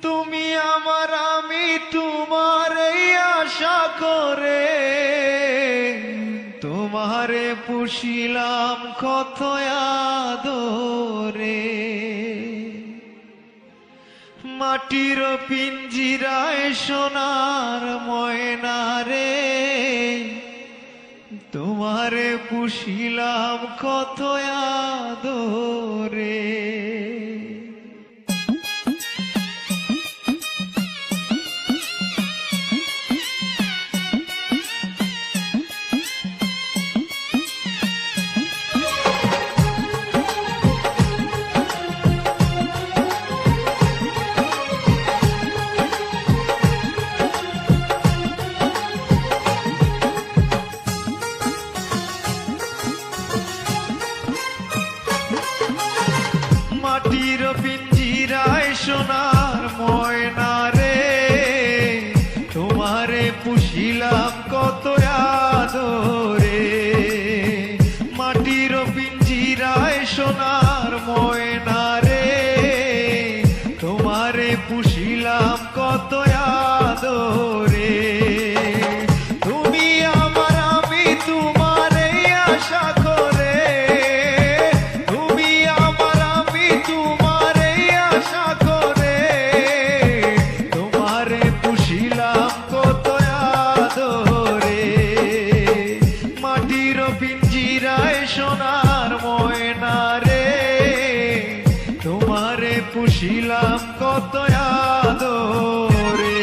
তুমি আমার আমি তোমার এই আশা করে তোমারে পুষিলাম কত আদরে। মাটির পিঞ্জিরায় সোনার ময়না রে তোমারে পুষিলাম কত আদরে। মাটির পিঞ্জিরায় সোনার ময়না রে তোমারে পুষিলাম কত আদরে। মাটির পিঞ্জিরায় সোনার ময়না রে তোমারে পুষিলাম কত আদরে। তুমি আমার আমি তোমার এই আশা করে পিঞ্জিরায় সোনার ময়না রে তোমারে পুষিলাম কত আদরে।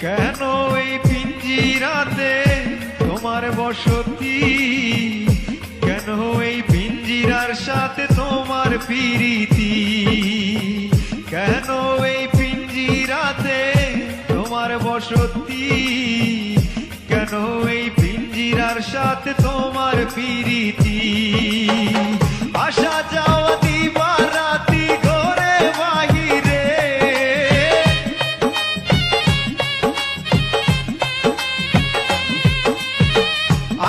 কেন এই পিঞ্জিরাতে তোমার বসতি, কেন এই পিঞ্জিরার সাথে তোমার প্রীতি, কেন এই পিঞ্জিরাতে তোমার বসতি, কেন এই পিঞ্জিরার সাথে তোমার প্রীতি। আসা যাওয়া দিবা রাতি ঘরে বাহিরে,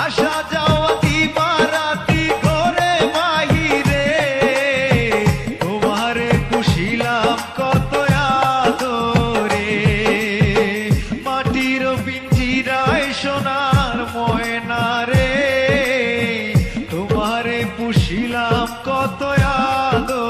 আসা যাওয়া দিবা রাতি ঘরে বাহিরে তোমারে পুষিলাম কত আদরে। মাটির পিঞ্জিরায় সোনার ময়না রে তোমারে পুষিলাম কত আদরে।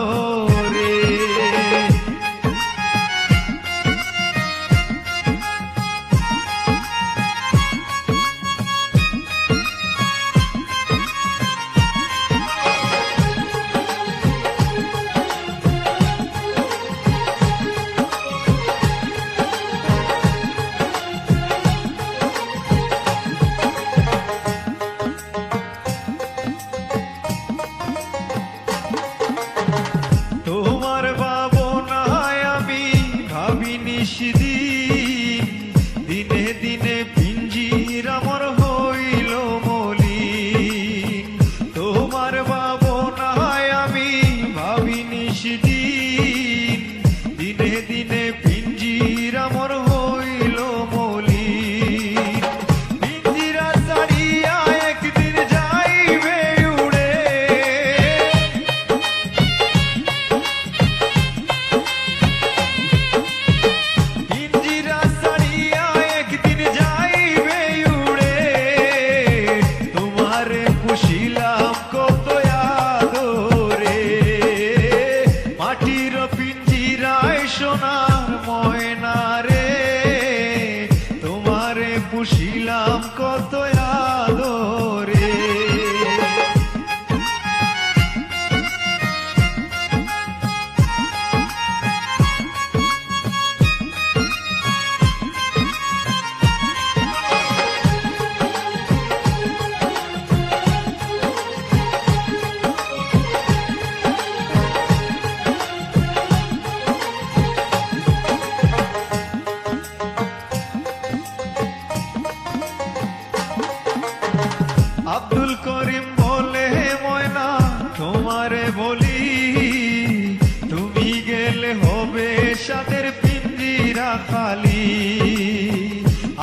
পিঞ্জিরা খালি।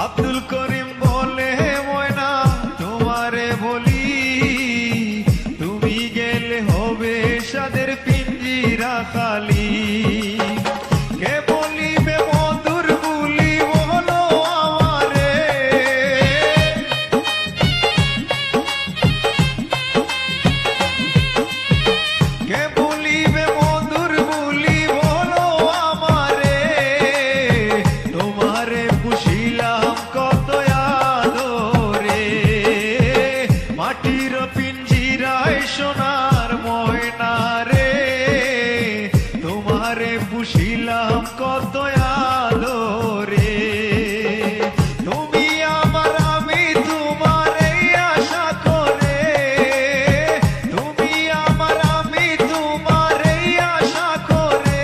আব্দুল করিম বলে ময়না তোমারে বলি, তুমি গেলে হবে সাদের পিঞ্জিরা খালি। কে বলিবে মধুর বুলি বলো আমারে, কে বলিবে মধুর বুলি বলো আমারে, তোমারে পুষিলাম কত আদরে। মাটির পিঞ্জিরায় সোনার ময়না রে, তোমারে পুষিলাম কত আদরে। তুমি আমার আমি তোমার এই আশা করে, তুমি আমার আমি তোমার এই আশা করে,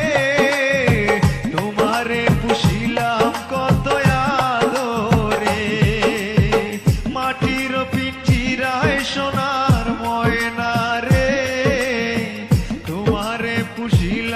তোমারে পুষিলাম কত আদরে। মাটির পিঞ্জিরায় সোনার ময়না রে, তোমারে পুষিলাম